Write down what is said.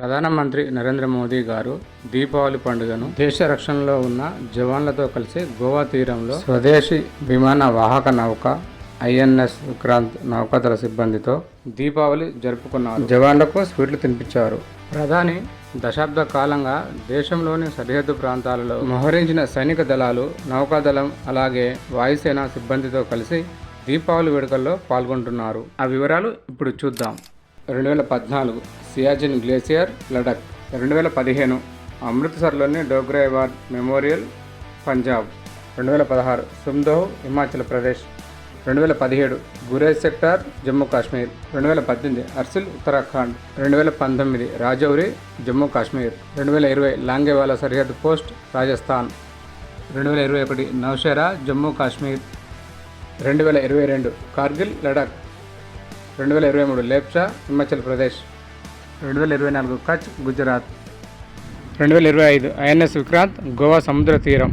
ప్రధానమంత్రి నరేంద్ర మోదీ గారు దీపావళి పండుగను దేశ రక్షణలో ఉన్న జవాన్లతో కలిసి గోవా తీరంలో స్వదేశీ విమాన వాహక నౌక ఐఎన్ఎస్ విక్రాంత్ నౌకాదళ సిబ్బందితో దీపావళి జరుపుకున్నారు. జవాన్లకు స్వీట్లు తినిపించారు. ప్రధాని దశాబ్ద కాలంగా దేశంలోని సరిహద్దు ప్రాంతాలలో మోహరించిన సైనిక దళాలు, నౌకాదళం అలాగే వాయుసేన సిబ్బందితో కలిసి దీపావళి వేడుకల్లో పాల్గొంటున్నారు. ఆ వివరాలు ఇప్పుడు చూద్దాం. 2014 సియాచిన్ గ్లేసియర్ లడక్, 2015 అమృత్సర్లోని Dogra award memorial Punjab, 2016 Sumdoh Himachal Pradesh, 2017 Gurez sector Jammu Kashmir, 2018 Harsil Uttarakhand, 2019 Rajouri Jammu Kashmir, 2020 Longewala సరిహద్దు పోస్ట్ రాజస్థాన్, 2021 నౌషేరా జమ్మూ కాశ్మీర్, 2022 కార్గిల్ లడక్, 2023 లేప్చా హిమాచల్ ప్రదేశ్, 2024 కచ్ గుజరాత్, 2025 ఐఎన్ఎస్ విక్రాంత్ గోవా సముద్ర తీరం.